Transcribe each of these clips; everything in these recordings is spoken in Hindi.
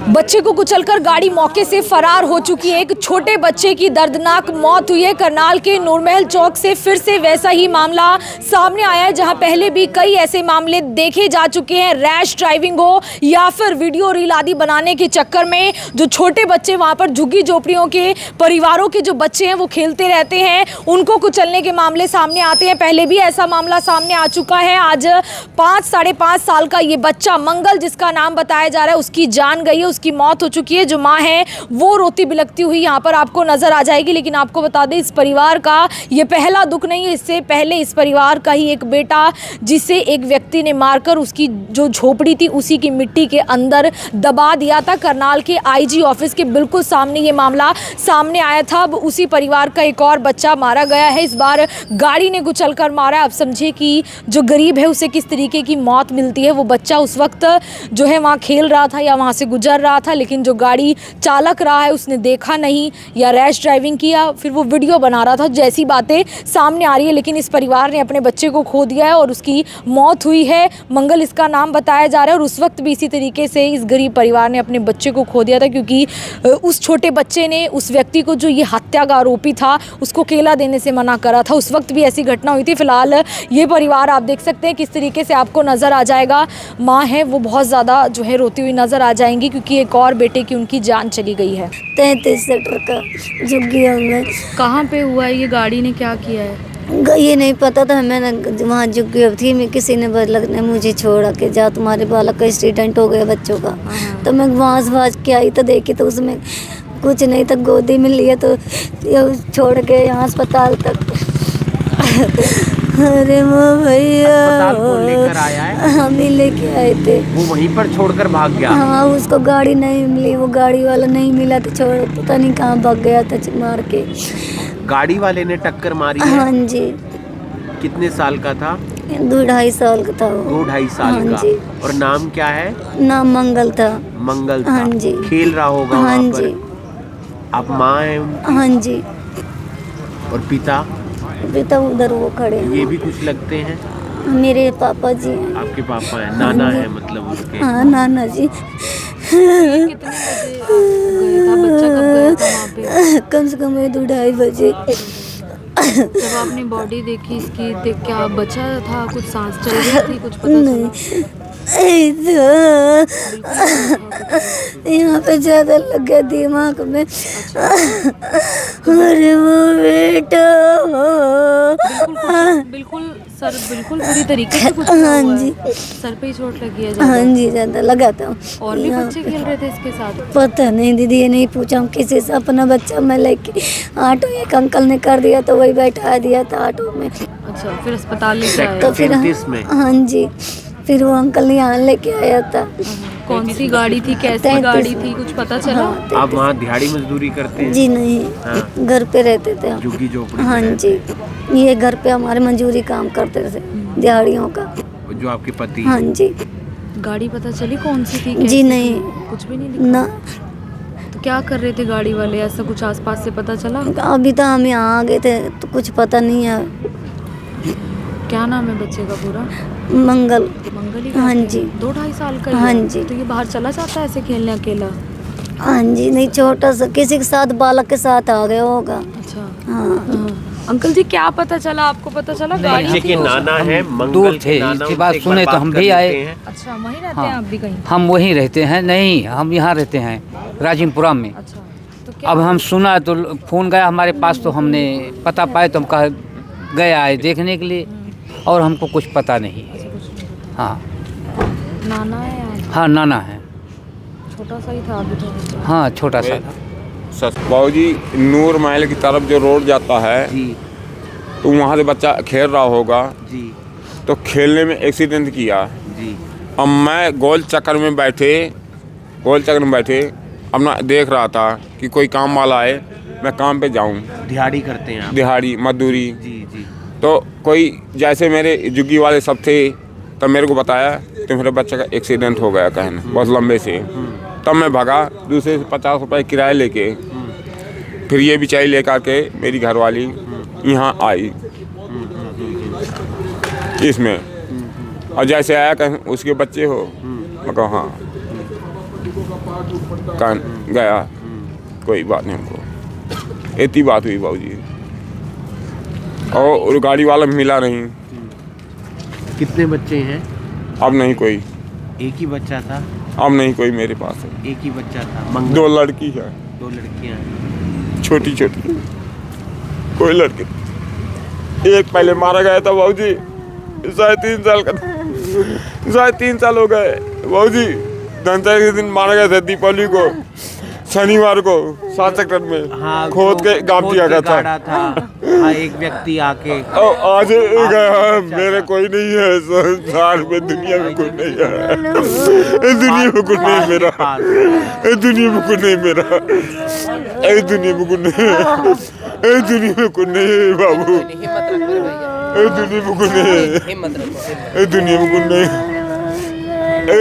बच्चे को कुचलकर गाड़ी मौके से फरार हो चुकी है। एक छोटे बच्चे की दर्दनाक मौत हुई है। करनाल के नूरमहल चौक से फिर से वैसा ही मामला सामने आया है, जहां पहले भी कई ऐसे मामले देखे जा चुके हैं। रैश ड्राइविंग हो या फिर वीडियो रील आदि बनाने के चक्कर में जो छोटे बच्चे वहां पर झुग्गी झोपड़ियों के परिवारों के जो बच्चे हैं वो खेलते रहते हैं, उनको कुचलने के मामले सामने आते हैं। पहले भी ऐसा मामला सामने आ चुका है। आज 5 - 5.5 साल का ये बच्चा मंगल, जिसका नाम बताया जा रहा है, उसकी जान गई है, उसकी मौत हो चुकी है। जो माँ है वो रोती बिलखती हुई यहाँ पर आपको नजर आ जाएगी। लेकिन आपको बता दें, इस परिवार का ये पहला दुख नहीं है। इससे पहले इस परिवार का ही एक बेटा, जिसे एक व्यक्ति ने मारकर उसकी जो झोपड़ी थी उसी की मिट्टी के अंदर दबा दिया था। करनाल के आईजी ऑफिस के बिल्कुल सामने ये मामला सामने आया था। अब उसी परिवार का एक और बच्चा मारा गया है। इस बार गाड़ी ने कुचलकर मारा। अब समझिए कि जो गरीब है उसे किस तरीके की मौत मिलती है। वो बच्चा उस वक्त जो है वहाँ खेल रहा था या वहाँ से गुजर रहा था, लेकिन जो गाड़ी चालक रहा है उसने देखा नहीं या रैश ड्राइविंग किया, फिर वो वीडियो बना रहा था। जैसी बातें सामने आ रही है, लेकिन इस परिवार ने अपने बच्चे को खो दिया है और उसकी मौत हुई है। मंगल इसका नाम बताया जा रहा है। और उस वक्त भी इसी तरीके से इस गरीब परिवार ने अपने बच्चे को खो दिया था, क्योंकि उस छोटे बच्चे ने उस व्यक्ति को जो ये हत्या का आरोपी था उसको केला देने से मना करा था। उस वक्त भी ऐसी घटना हुई थी। फिलहाल ये परिवार आप देख सकते हैं किस तरीके से आपको नज़र आ जाएगा। माँ है वो बहुत ज़्यादा जो है रोती हुई नज़र आ जाएंगी, क्योंकि एक और बेटे की उनकी जान चली गई है। 33 सेक्टर का झुग्गियों में। कहाँ पे हुआ है ये? गाड़ी ने क्या किया है? ये नहीं पता था। मैंने वहाँ झुग्गी थी, मैं किसी ने बदलक ने मुझे छोड़ा कि जा तुम्हारे बालक का एक्सीडेंट हो गया बच्चों का। तो मैं वहाँ से भाज के आई तो देखी तो उसमें कुछ नहीं था। गोदी में लिए तो छोड़ के यहाँ अस्पताल तक। अरे वो भैया लेकर आया है, हम ही लेके आए थे। वो वहीं पर छोड़कर भाग गया। हाँ, उसको गाड़ी नहीं मिली, वो गाड़ी वाला नहीं मिला तो छोड़ पता नहीं कहाँ भाग गया था मार के। गाड़ी वाले ने टक्कर मारी है? हाँ जी। कितने साल का था? 2-2.5 साल का था वो। 2-2.5 साल हाँ का। जी। और नाम क्या है? नाम मंगल था। मंगल था। हाँ जी। खेल रहा होगा हाँ वहाँ पर। जी। आप माँ हैं उनकी? हाँ जी। और पिता? पिता उधर वो खड़े हैं। ये भी कुछ लगते हैं? मेरे पापा जी हैं। आपके पापा हैं? नाना है मतलब उसके? हाँ, नाना जी। कितने बजे गया था बच्चा? कब गया था वहाँ पे? कम से कम 2-2.5 बजे। जब आपने बॉडी देखी इसकी, देख क्या बचा था? कुछ सांस चल रही थी? कुछ पता चला? यहाँ पे ज्यादा लग गया दिमाग में। अरे वो बेटा बिल्कुल सर, बिल्कुल पूरी तरीके से कुछ हुआ हाँ है। जी। सर पे ही चोट लगी है हाँ जी, ज्यादा लगा था। और भी बच्चे खेल रहे थे इसके साथ? पता नहीं दीदी, ये नहीं पूछा हूँ किसी से। अपना बच्चा मैं लेके ऑटो एक अंकल ने कर दिया तो वही बैठा दिया था ऑटो में। अच्छा, फिर अस्पताल लेके आए? तो फिर 33 में? हाँ जी, फिर वो अंकल यहाँ लेके आया था। कौन सी गाड़ी थी, कैसी 33 गाड़ी थी, कुछ पता चला? हाँ, आप वहाँ दिहाड़ी मजदूरी करते हैं? जी नहीं, हाँ। घर पे रहते थे हम। झुग्गी झोपड़ी? हाँ जी, ये घर पे हमारे मजदूरी काम करते थे दिहाड़ियों का। जो आपके पति? हाँ जी। गाड़ी पता चली कौन सी थी? जी कैसी नहीं। थी? कुछ भी नहीं दिखा? ना, तो क्या कर रहे थे गाड़ी वाले? ऐसा कुछ आसपास से पता चला? अभी तो हम यहाँ आ गए थे तो कुछ पता नहीं है। क्या नाम है बच्चे का पूरा? मंगल। मंगल ही? हाँ जी। 2-2.5 साल का ही हाँ है? जी। तो ये बाहर चला जाता है ऐसे खेलने अकेला? हाँ जी, नहीं छोटा सा किसी के साथ बालक के साथ आ गया होगा। अच्छा। हाँ। अंकल जी, क्या पता चला आपको? पता चला गाड़ी बच्चे के नाना है मंगल दूर के थे, नाना, इसकी बात उनसे एक बार सुने तो बात हम कर भी आए। लेते हैं। अच्छा, वहीं रहते हाँ। हैं आप भी कहीं? हम वहीं रहते हैं। नहीं, हम यहाँ रहते हैं राजिमपुरा में। अच्छा, तो क्या? अब हम सुना तो फ़ोन गया हमारे पास, तो हमने पता पाए तो हम कहा गए आए देखने के लिए, और हमको कुछ पता नहीं है। हाँ नाना है आप? हाँ, नाना है। छोटा सा ही था अभी तो? हाँ, छोटा सा था। बाबूजी, नूर महल की तरफ जो रोड जाता है जी तो वहाँ से बच्चा खेल रहा होगा, जी तो खेलने में एक्सीडेंट किया। जी। अब मैं गोल चक्कर में बैठे अपना देख रहा था कि कोई काम वाला आए, मैं काम पे जाऊं। दिहाड़ी करते हैं आप? दिहाड़ी मजदूरी। जी जी। तो कोई जैसे मेरे झुग्गी वाले सब थे, तब मेरे को बताया तो मेरे बच्चे का एक्सीडेंट हो गया कहने बहुत लंबे से। तब मैं भागा दूसरे से 50 रुपये किराया लेके। फिर ये बेचारी लेकर के मेरी घरवाली यहाँ आई इसमें, और जैसे आया कहीं उसके बच्चे हो, मैं कहा हाँ। कान गया, कोई बात नहीं हमको, इतनी बात हुई बाबूजी। और गाड़ी वाला मिला नहीं। कितने बच्चे हैं? अब नहीं कोई, एक ही बच्चा था? अब नहीं कोई मेरे पास है। एक ही बच्चा था। 2 लड़की है, 2 लड़कियां हैं। छोटी छोटी, कोई लड़की। एक पहले मारा गया था बाबूजी, 3.5 साल का था, 3.5 साल हो गए बाबूजी। धनतेरस के दिन मारा गया था, दीपावली को, शनिवार को 7 सेक्टर में हाँ, खोद के गाँव किया गया था। हाँ, एक व्यक्ति आके और आज गया, मेरे कोई नहीं है संसार में, दुनिया में कोई नहीं है, दुनिया में कोई नहीं मेरा, दुनिया में कोई नहीं मेरा, दुनिया में कोई नहीं, दुनिया में कोई नहीं बाबू, दुनिया में कोई नहीं, दुनिया में कोई नहीं,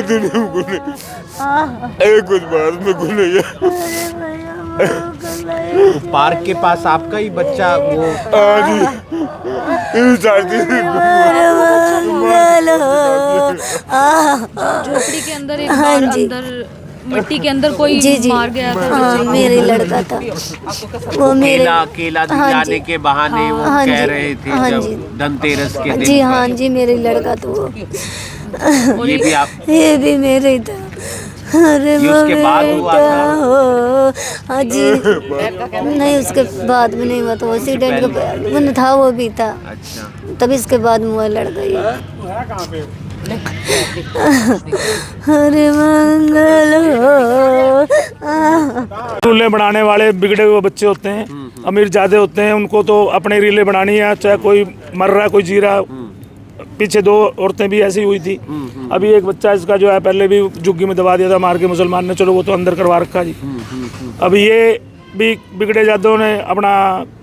दुनिया में कोई नहीं, कुछ बात में कोई नहीं है। पार्क के पास आपका ही बच्चा वो झोपड़ी के अंदर एक बार अंदर मिट्टी के अंदर कोई मार गया था? हाँ, मेरे लड़का था वो, मेरे केला दिलाने के बहाने वो कह रहे थे जब धनतेरस के दिन। जी हाँ जी, मेरे लड़का तो वो, ये भी आप, ये भी मेरे ही था। अरे ये उसके बाद हुआ था? हाँ जी, नहीं उसके बाद में नहीं हुआ, तो एक्सीडेंट का था, वो भी था। अच्छा, तभी इसके बाद मुआ लड़का ही। अरे मंगल हो। रीले बनाने वाले बिगड़े हुए बच्चे होते हैं, अमीर ज़्यादा होते हैं, उनको तो अपने रीले बनानी है, चाहे कोई मर रहा है कोई जी रहा है। पीछे 2 औरतें भी ऐसी हुई थी। अभी एक बच्चा इसका जो है पहले भी जुग्गी में दबा दिया था मार के मुसलमान ने, चलो वो तो अंदर करवा रखा जी। अभी ये भी बिगड़े जादों ने अपना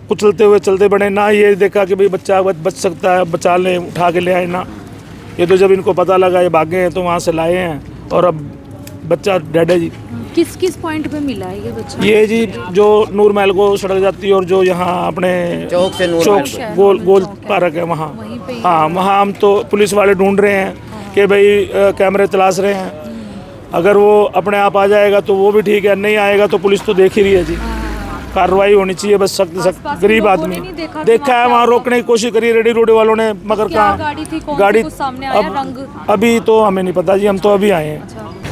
कुचलते हुए चलते बड़े, ना ये देखा कि भाई बच्चा बच सकता है, बचा लें, उठा के ले आए ना। ये तो जब इनको पता लगा ये भागे हैं तो वहाँ से लाए हैं और अब बच्चा डेड है जी। किस किस पॉइंट पे मिला है ये बच्चा? ये जी जो नूर महल को सड़क जाती है और जो यहाँ अपने चौक गोल पार्क है वहाँ, हाँ वहाँ हम तो पुलिस वाले ढूंढ रहे हैं कि भाई कैमरे तलाश रहे हैं। अगर वो अपने आप आ जाएगा तो वो भी ठीक है, नहीं आएगा तो पुलिस तो देख ही रही है जी। कार्रवाई होनी चाहिए बस, सख्त सख्त। गरीब आदमी देखा है, वहाँ रोकने की कोशिश करी रेडी रोडे वालों ने, मगर कहाँ गाड़ी अभी तो हमें नहीं पता जी, हम तो अभी आए हैं।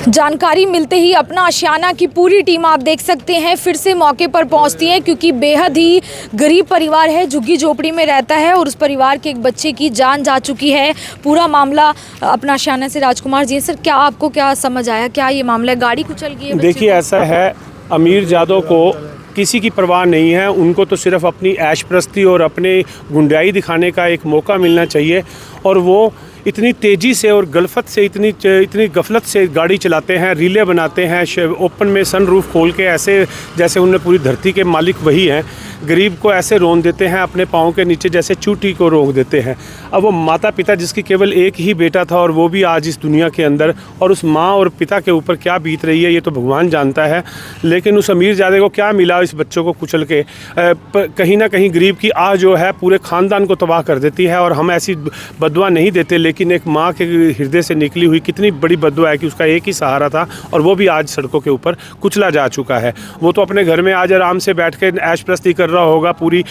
जानकारी मिलते ही अपना आशियाना की पूरी टीम आप देख सकते हैं फिर से मौके पर पहुंचती है, क्योंकि बेहद ही गरीब परिवार है, झुग्गी झोपड़ी में रहता है और उस परिवार के एक बच्चे की जान जा चुकी है। पूरा मामला अपना आशियाना से राजकुमार जी। सर, क्या आपको क्या समझ आया, क्या ये मामला है? गाड़ी कुचल गई है? देखिए ऐसा है, अमीर ज़ादों को किसी की परवाह नहीं है, उनको तो सिर्फ अपनी ऐश प्रस्ती और अपने गुंडाई दिखाने का एक मौका मिलना चाहिए। और वो इतनी तेज़ी से और गलफत से इतनी गफलत से गाड़ी चलाते हैं, रीले बनाते हैं, ओपन में सनरूफ खोल के, ऐसे जैसे उन्हें पूरी धरती के मालिक वही हैं। गरीब को ऐसे रोन देते हैं अपने पाँव के नीचे, जैसे चूटी को रोक देते हैं। अब वो माता पिता जिसकी केवल एक ही बेटा था और वो भी आज इस दुनिया के अंदर, और उस माँ और पिता के ऊपर क्या बीत रही है ये तो भगवान जानता है। लेकिन उस अमीर ज़ादे को क्या मिला इस बच्चों को कुचल के? कहीं ना कहीं गरीब की आह जो है पूरे ख़ानदान को तबाह कर देती है। और हम ऐसी बदुआ नहीं देते, लेकिन एक माँ के हृदय से निकली हुई कितनी बड़ी बदुआ है कि उसका एक ही सहारा था और वो भी आज सड़कों के ऊपर कुचला जा चुका है। वो तो अपने घर में आज आराम से बैठ के ऐश प्रस्ती कर रहा होगा, पूरी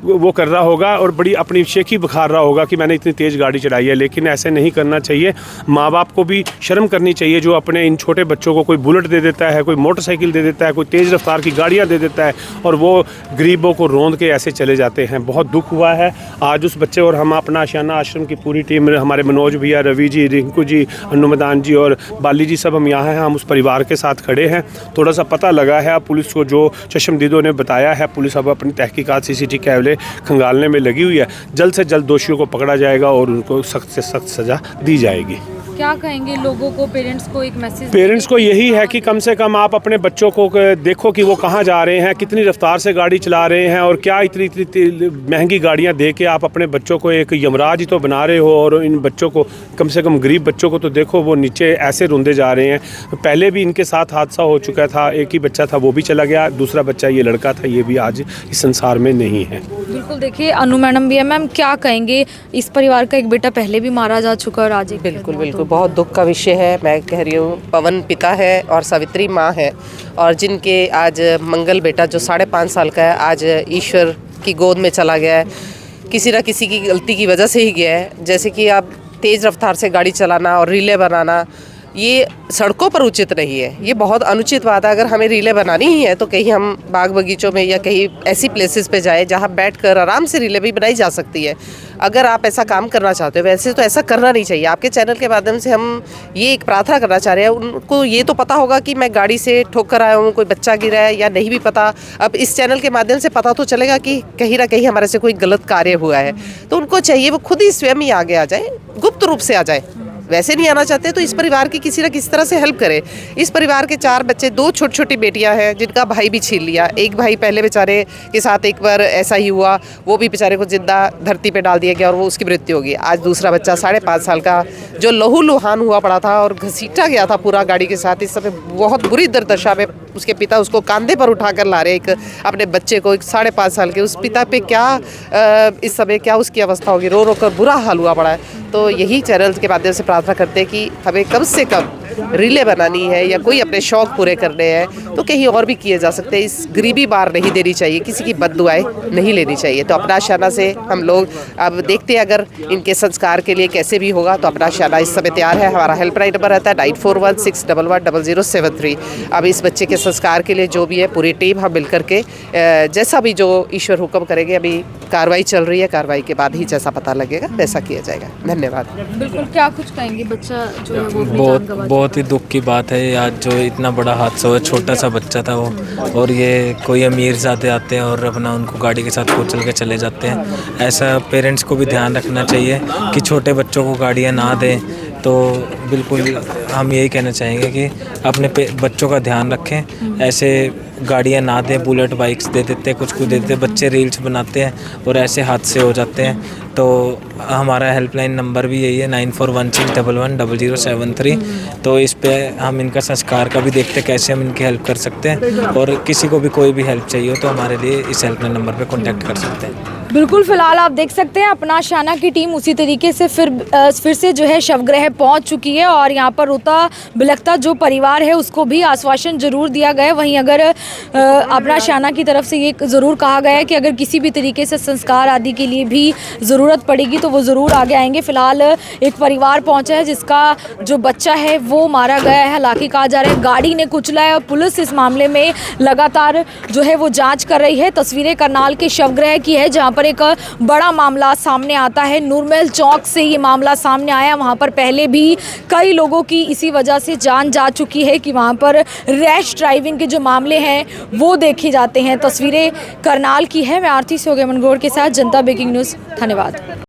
वो कर रहा होगा और बड़ी अपनी शेखी बखार रहा होगा कि मैंने इतनी तेज़ गाड़ी चलाई है। लेकिन ऐसे नहीं करना चाहिए। माँ बाप को भी शर्म करनी चाहिए जो अपने इन छोटे बच्चों को कोई बुलेट दे देता है, कोई मोटरसाइकिल दे देता है, कोई तेज़ रफ्तार की गाड़ियाँ दे देता है और वो गरीबों को रोंद के ऐसे चले जाते हैं। बहुत दुख हुआ है आज उस बच्चे। और हम अपना आशियाना आश्रम की पूरी टीम, हमारे मनोज भैया, रवि जी, रिंकू जी, अनुमदान जी और बाली जी, सब हम यहाँ हैं। हम उस परिवार के साथ खड़े हैं। थोड़ा सा पता लगा है पुलिस को, जो चश्मदीदों ने बताया है, पुलिस अब अपनी तहकीकात CCTV कैमरे खंगालने में लगी हुई है। जल्द से जल्द दोषियों को पकड़ा जाएगा और उनको सख्त से सख्त सज़ा दी जाएगी। क्या कहेंगे लोगों को, पेरेंट्स को एक मैसेज? पेरेंट्स को यही है कि कम से कम आप अपने बच्चों को देखो कि वो कहाँ जा रहे हैं, कितनी रफ्तार से गाड़ी चला रहे हैं और क्या इतनी महंगी गाड़ियाँ दे के आप अपने बच्चों को एक यमराज ही तो बना रहे हो। और इन बच्चों को, कम से कम गरीब बच्चों को तो देखो, वो नीचे ऐसे रोंदे जा रहे हैं। पहले भी इनके साथ हादसा हो चुका था, एक ही बच्चा था वो भी चला गया, दूसरा बच्चा ये लड़का था ये भी आज इस संसार में नहीं है। बिल्कुल, देखिए अनु मैडम भी है। मैम, क्या कहेंगे, इस परिवार का एक बेटा पहले भी मारा जा चुका और आज एक? बिल्कुल बिल्कुल, बहुत दुख का विषय है। मैं कह रही हूँ पवन पिता है और सावित्री माँ है, और जिनके आज मंगल बेटा जो 5.5 साल का है आज ईश्वर की गोद में चला गया है। किसी न किसी की गलती की वजह से ही गया है। जैसे कि आप तेज़ रफ्तार से गाड़ी चलाना और रीले बनाना, ये सड़कों पर उचित नहीं है। ये बहुत अनुचित बात है। अगर हमें रीले बनानी ही है तो कहीं हम बाग बगीचों में या कहीं ऐसी प्लेसेस पे जाए जहाँ बैठकर आराम से रीले भी बनाई जा सकती है। अगर आप ऐसा काम करना चाहते हो, वैसे तो ऐसा करना नहीं चाहिए। आपके चैनल के माध्यम से हम ये एक प्रार्थना करना चाह रहे हैं, उनको ये तो पता होगा कि मैं गाड़ी से ठोकर आया हूँ, कोई बच्चा गिरा है या नहीं भी पता। अब इस चैनल के माध्यम से पता तो चलेगा कि कहीं ना कहीं हमारे से कोई गलत कार्य हुआ है, तो उनको चाहिए वो खुद ही स्वयं ही आगे आ जाए, गुप्त रूप से आ जाए। वैसे नहीं आना चाहते तो इस परिवार की किसी न किसी तरह से हेल्प करे। इस परिवार के 4 बच्चे, 2 छोटी छोटी बेटियां हैं जिनका भाई भी छीन लिया। एक भाई पहले बेचारे के साथ एक बार ऐसा ही हुआ, वो भी बेचारे को जिंदा धरती पे डाल दिया गया और वो उसकी मृत्यु होगी। आज दूसरा बच्चा 5.5 साल का जो लहूलुहान हुआ पड़ा था और घसीटा गया था पूरा गाड़ी के साथ, इस समय बहुत बुरी दुर्दशा में उसके पिता उसको कंधे पर उठाकर ला रहे एक अपने बच्चे को, एक 5.5 साल के उस पिता पे क्या इस समय क्या उसकी अवस्था होगी। रो रो कर बुरा हाल हुआ पड़ा है। तो यही चैनल के माध्यम से प्रार्थना करते हैं कि हमें कम से कम रीले बनानी है या कोई अपने शौक पूरे करने हैं तो कहीं और भी किए जा सकते हैं। इस गरीबी बार नहीं देनी चाहिए, किसी की बद्दुआएं नहीं लेनी चाहिए। तो अपना शाना से हम लोग अब देखते हैं अगर इनके संस्कार के लिए कैसे भी होगा तो अपना शाना इस समय तैयार है। हमारा हेल्पलाइन नंबर रहता है 9416110003। अब इस बच्चे के संस्कार के लिए जो भी है पूरी टीम हम मिल करके जैसा भी जो ईश्वर हुक्म करेंगे, अभी कार्रवाई चल रही है, कार्रवाई के बाद ही जैसा पता लगेगा वैसा किया जाएगा। धन्यवाद। बिल्कुल, क्या कुछ कहेंगे? बच्चा जो है वो अपनी जान गंवा बहुत ही दुख की बात है आज जो इतना बड़ा हादसा हुआ। छोटा सा बच्चा था वो, और ये कोई अमीरजादे आते हैं और अपना उनको गाड़ी के साथ कुचल के चले जाते हैं। ऐसा पेरेंट्स को भी ध्यान रखना चाहिए कि छोटे बच्चों को गाड़ियाँ ना दें। तो बिल्कुल हम यही कहना चाहेंगे कि अपने बच्चों का ध्यान रखें, ऐसे गाड़ियाँ ना दें। बुलेट बाइक्स दे देते, कुछ दे देते, बच्चे रील्स बनाते हैं और ऐसे हादसे हो जाते हैं। तो हमारा हेल्पलाइन नंबर भी यही है 9416110073। तो इस पे हम इनका संस्कार का भी देखते कैसे हम इनकी हेल्प कर सकते हैं, और किसी को भी कोई भी हेल्प चाहिए हो तो हमारे लिए इस हेल्पलाइन नंबर पे कांटेक्ट कर सकते हैं। बिल्कुल, फिलहाल आप देख सकते हैं अपना शाना की टीम उसी तरीके से फिर से जो है शवगृह पहुंच चुकी है, और यहाँ पर रोता बिलखता जो परिवार है उसको भी आश्वासन जरूर दिया गया है। वहीं अगर अपना शाना की तरफ से ये ज़रूर कहा गया है कि अगर किसी भी तरीके से संस्कार आदि के लिए भी ज़रूरत पड़ेगी तो वो ज़रूर आगे आएंगे। फिलहाल एक परिवार पहुँचा है जिसका जो बच्चा है वो मारा गया है। हालांकि कहा जा रहा है गाड़ी ने कुचला है और पुलिस इस मामले में लगातार जो है वो जाँच कर रही है। तस्वीरें करनाल के शवगृह की है जहाँ पर एक बड़ा मामला सामने आता है। नूरमहल चौक से ये मामला सामने आया। वहाँ पर पहले भी कई लोगों की इसी वजह से जान जा चुकी है कि वहाँ पर रैश ड्राइविंग के जो मामले हैं वो देखे जाते हैं। तस्वीरें करनाल की है। मैं आरती सोगेमनगौड़ के साथ जनता ब्रेकिंग न्यूज़, धन्यवाद।